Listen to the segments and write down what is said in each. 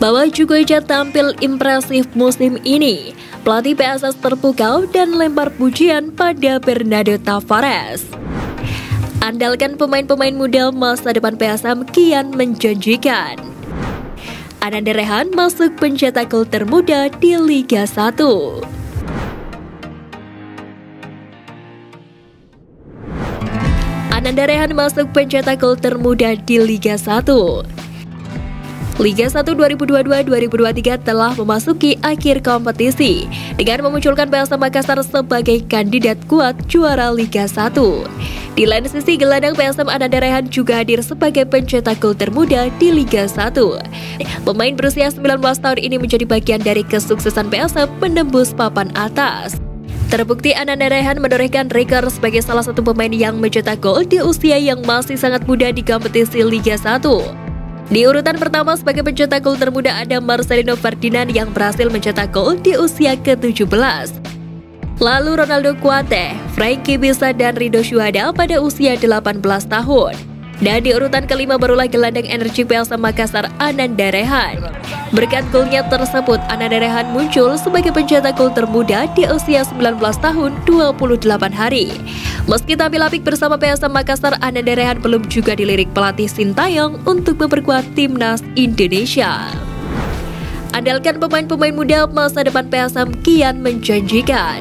Bahwa Jugoja tampil impresif musim ini, pelatih PSS terpukau dan lempar pujian pada Bernardo Tavares. Andalkan pemain-pemain muda, masa depan PSM kian menjanjikan. Ananda Rehan masuk pencetak gol termuda di Liga 1. Ananda Rehan masuk pencetak gol termuda di Liga 1. Liga 1 2022-2023 telah memasuki akhir kompetisi dengan memunculkan PSM Makassar sebagai kandidat kuat juara Liga 1. Di lain sisi, gelandang PSM Ananda Rehan juga hadir sebagai pencetak gol termuda di Liga 1. Pemain berusia 19 tahun ini menjadi bagian dari kesuksesan PSM menembus papan atas. Terbukti Ananda Rehan menorehkan rekor sebagai salah satu pemain yang mencetak gol di usia yang masih sangat muda di kompetisi Liga 1. Di urutan pertama sebagai pencetak gol termuda ada Marcelino Ferdinand yang berhasil mencetak gol di usia ke-17. Lalu Ronaldo Kuate, Frankie Bisa dan Rido Syuhada pada usia 18 tahun. Dan di urutan kelima barulah gelandang energi PSM Makassar Ananda Rehan. Berkat golnya tersebut, Ananda Rehan muncul sebagai pencetak gol termuda di usia 19 tahun 28 hari. Meski tampil apik bersama PSM Makassar, Ananda Rehan belum juga dilirik pelatih Sintayong untuk memperkuat timnas Indonesia. Andalkan pemain-pemain muda, masa depan PSM kian menjanjikan.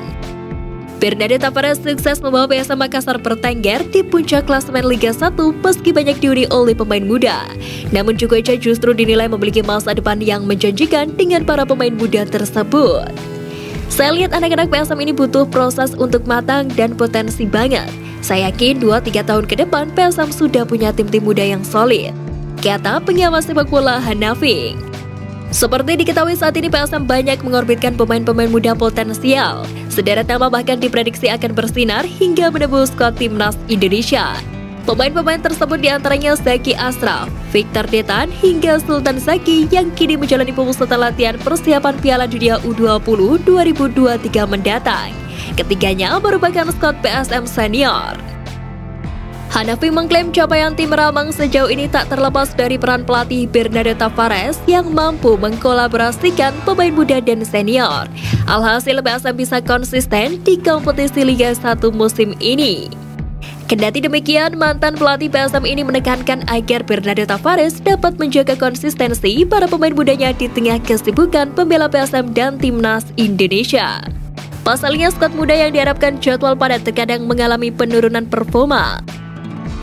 Bernardo Tavares sukses membawa PSM Makassar bertengger di puncak klasemen Liga 1 meski banyak dihuni oleh pemain muda. Namun Jugoja justru dinilai memiliki masa depan yang menjanjikan dengan para pemain muda tersebut. Saya lihat anak-anak PSM ini butuh proses untuk matang dan potensi banget. Saya yakin 2-3 tahun ke depan PSM sudah punya tim-tim muda yang solid, kata pengamat sepak bola Hanafi. Seperti diketahui saat ini PSM banyak mengorbitkan pemain-pemain muda potensial. Sederet nama bahkan diprediksi akan bersinar hingga menembus skuad timnas Indonesia. Pemain-pemain tersebut diantaranya Zaki Ashraf, Victor Detan hingga Sultan Zaki yang kini menjalani pemusatan latihan persiapan Piala Dunia U20 2023 mendatang. Ketiganya merupakan skuad PSM senior. Hanafi mengklaim capaian tim Ramang sejauh ini tak terlepas dari peran pelatih Bernardo Tavares yang mampu mengkolaborasikan pemain muda dan senior. Alhasil PSM bisa konsisten di kompetisi Liga 1 musim ini. Kendati demikian, mantan pelatih PSM ini menekankan agar Bernardo Tavares dapat menjaga konsistensi para pemain mudanya di tengah kesibukan pembela PSM dan timnas Indonesia. Pasalnya, skuad muda yang diharapkan jadwal padat terkadang mengalami penurunan performa.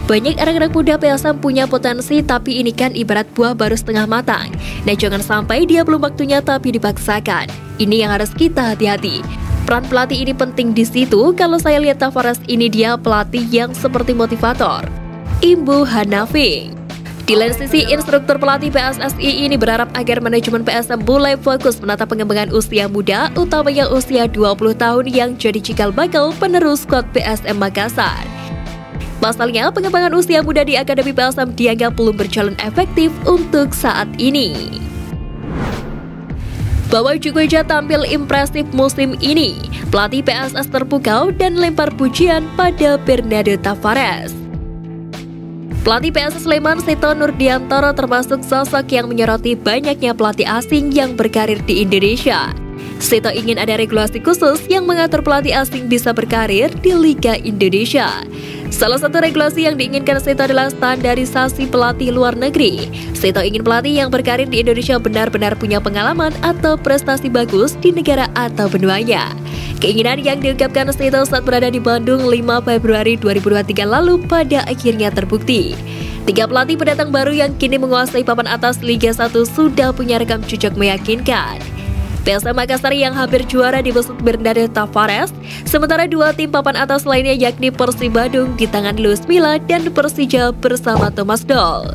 Banyak anak-anak muda PSM punya potensi, tapi ini kan ibarat buah baru setengah matang. Nah, jangan sampai dia belum waktunya tapi dipaksakan. Ini yang harus kita hati-hati. Peran pelatih ini penting di situ. Kalau saya lihat Tavares ini dia pelatih yang seperti motivator. Imbu Hanafi. Di lain sisi, instruktur pelatih PSSI ini berharap agar manajemen PSM mulai fokus menata pengembangan usia muda, utamanya usia 20 tahun yang jadi cikal bakal penerus skuad PSM Makassar. Pasalnya, pengembangan usia muda di Akademi PSM dianggap belum berjalan efektif untuk saat ini. Bahwa Jugoja tampil impresif musim ini, pelatih PSS terpukau dan lempar pujian pada Bernardo Tavares. Pelatih PSS Sleman Seto Nurdiantoro termasuk sosok yang menyoroti banyaknya pelatih asing yang berkarir di Indonesia. Seto ingin ada regulasi khusus yang mengatur pelatih asing bisa berkarir di Liga Indonesia. Salah satu regulasi yang diinginkan Seto adalah standarisasi pelatih luar negeri. Seto ingin pelatih yang berkarir di Indonesia benar-benar punya pengalaman atau prestasi bagus di negara atau benuanya. Keinginan yang diungkapkan Seto saat berada di Bandung 5 Februari 2023 lalu pada akhirnya terbukti. 3 pelatih pendatang baru yang kini menguasai papan atas Liga 1 sudah punya rekam jejak meyakinkan. PSM Makassar yang hampir juara dibesut Bernardo Tavares, sementara 2 tim papan atas lainnya yakni Persib Bandung di tangan Luis Milla dan Persija bersama Thomas Doll.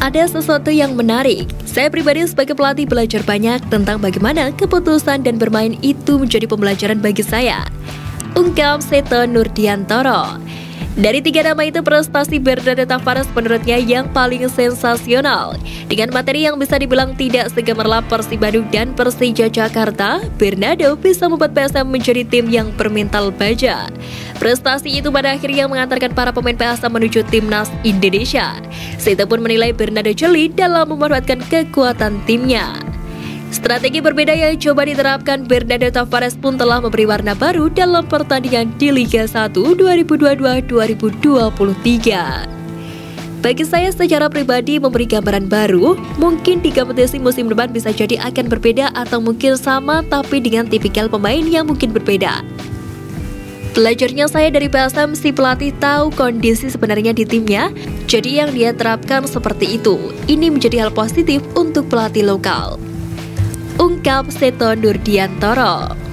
Ada sesuatu yang menarik. Saya pribadi sebagai pelatih belajar banyak tentang bagaimana keputusan dan bermain itu menjadi pembelajaran bagi saya, ungkap Seto Nurdiantoro. Dari 3 nama itu, prestasi Bernardo Tavares menurutnya yang paling sensasional. Dengan materi yang bisa dibilang tidak segemerlap Persib Bandung dan Persija Jakarta, Bernardo bisa membuat PSM menjadi tim yang bermental baja. Prestasi itu pada akhirnya mengantarkan para pemain PSM menuju timnas Indonesia. Sito pun menilai Bernardo jeli dalam memanfaatkan kekuatan timnya. Strategi berbeda yang coba diterapkan Bernardo Tavares pun telah memberi warna baru dalam pertandingan di Liga 1 2022-2023. Bagi saya secara pribadi memberi gambaran baru, mungkin di kompetisi musim depan bisa jadi akan berbeda atau mungkin sama tapi dengan tipikal pemain yang mungkin berbeda. Belajarnya saya dari PSM, si pelatih tahu kondisi sebenarnya di timnya, jadi yang dia terapkan seperti itu. Ini menjadi hal positif untuk pelatih lokal. Ungkap Seto Nurdiantoro.